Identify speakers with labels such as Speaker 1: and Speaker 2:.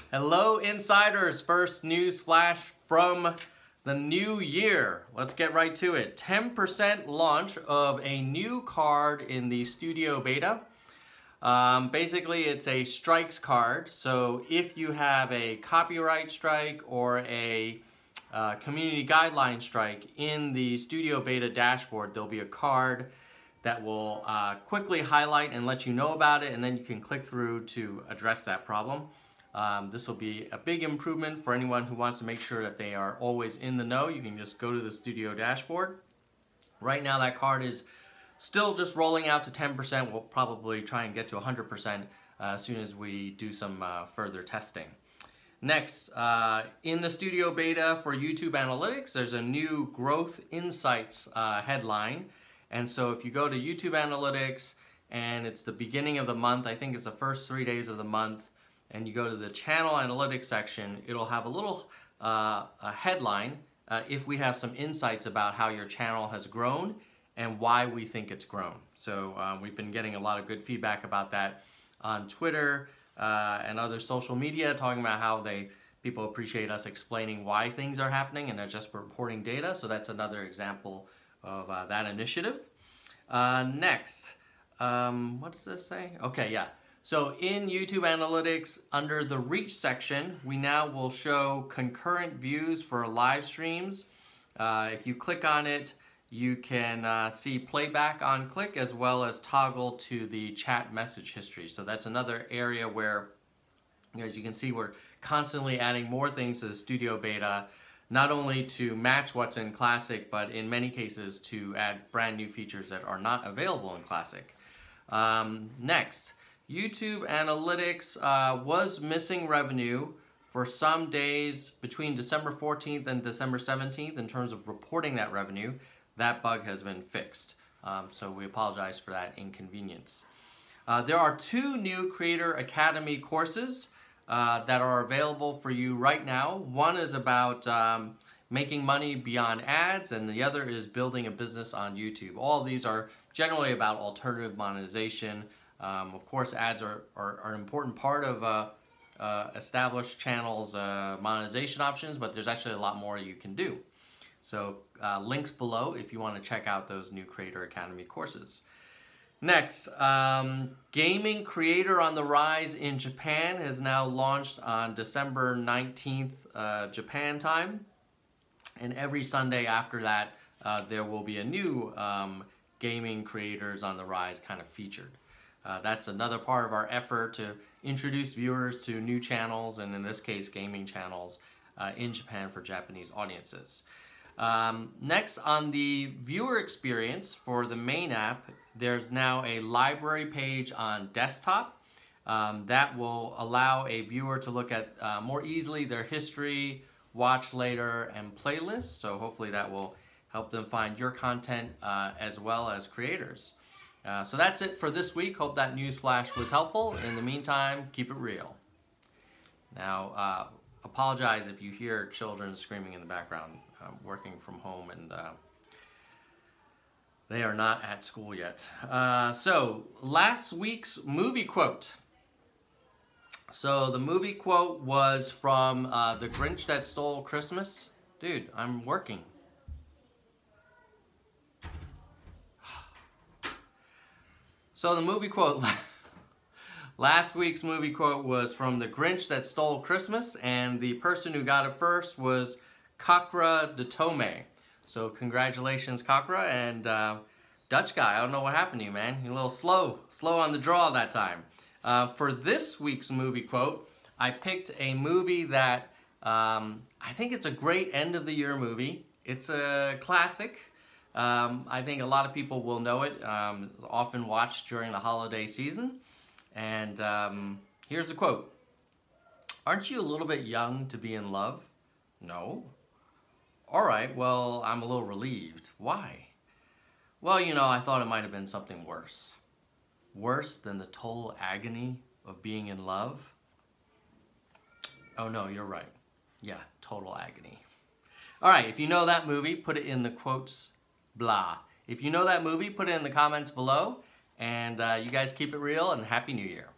Speaker 1: Hello insiders, first news flash from the new year. Let's get right to it. 10% launch of a new card in the studio beta. Basically it's a strikes card, so if you have a copyright strike or a community guideline strike in the studio beta dashboard, there'll be a card that will quickly highlight and let you know about it, and then you can click through to address that problem. This will be a big improvement for anyone who wants to make sure that they are always in the know. You can just go to the studio dashboard. Right now that card is still just rolling out to 10%. We'll probably try and get to 100% as soon as we do some further testing. Next, in the studio beta for YouTube Analytics, there's a new Growth Insights headline. And so if you go to YouTube Analytics and it's the beginning of the month, I think it's the first 3 days of the month, and you go to the channel analytics section, it'll have a little a headline if we have some insights about how your channel has grown and why we think it's grown. So we've been getting a lot of good feedback about that on Twitter and other social media, talking about how people appreciate us explaining why things are happening and they're just reporting data. So that's another example of that initiative. Next, what does this say? Okay, yeah. So in YouTube Analytics, under the Reach section, we now will show concurrent views for live streams. If you click on it, you can see playback on click as well as toggle to the chat message history. So that's another area where, as you can see, we're constantly adding more things to the studio beta, not only to match what's in Classic, but in many cases to add brand new features that are not available in Classic. Next, YouTube Analytics was missing revenue for some days between December 14th and December 17th in terms of reporting that revenue. That bug has been fixed, so we apologize for that inconvenience. There are 2 new Creator Academy courses that are available for you right now. One is about making money beyond ads, and the other is building a business on YouTube. All of these are generally about alternative monetization. Of course, ads are an important part of established channels' monetization options, but there's actually a lot more you can do. So links below if you want to check out those new Creator Academy courses. Next, Gaming Creator on the Rise in Japan has now launched on December 19th Japan time. And every Sunday after that, there will be a new Gaming Creators on the Rise kind of featured. That's another part of our effort to introduce viewers to new channels, and in this case, gaming channels in Japan for Japanese audiences. Next, on the viewer experience for the main app, there's now a library page on desktop that will allow a viewer to look at more easily their history, watch later, and playlists. So hopefully that will help them find your content as well as creators. So that's it for this week. Hope that news flash was helpful. In the meantime, keep it real. Now, apologize if you hear children screaming in the background. I'm working from home and they are not at school yet. So last week's movie quote. So the movie quote was from The Grinch That Stole Christmas. Dude, I'm working. So the movie quote, last week's movie quote was from The Grinch That Stole Christmas, and the person who got it first was Kakra de Tome. So congratulations, Kakra, and Dutch guy, I don't know what happened to you, man. You're a little slow on the draw that time. For this week's movie quote, I picked a movie that I think it's a great end of the year movie. It's a classic. I think a lot of people will know it, often watched during the holiday season. And here's the quote. Aren't you a little bit young to be in love? No. All right, well, I'm a little relieved. Why? Well, you know, I thought it might have been something worse. Worse than the total agony of being in love? Oh no, you're right. Yeah, total agony. All right, if you know that movie, put it in the quotes blah. If you know that movie, put it in the comments below. And you guys keep it real, and Happy New Year.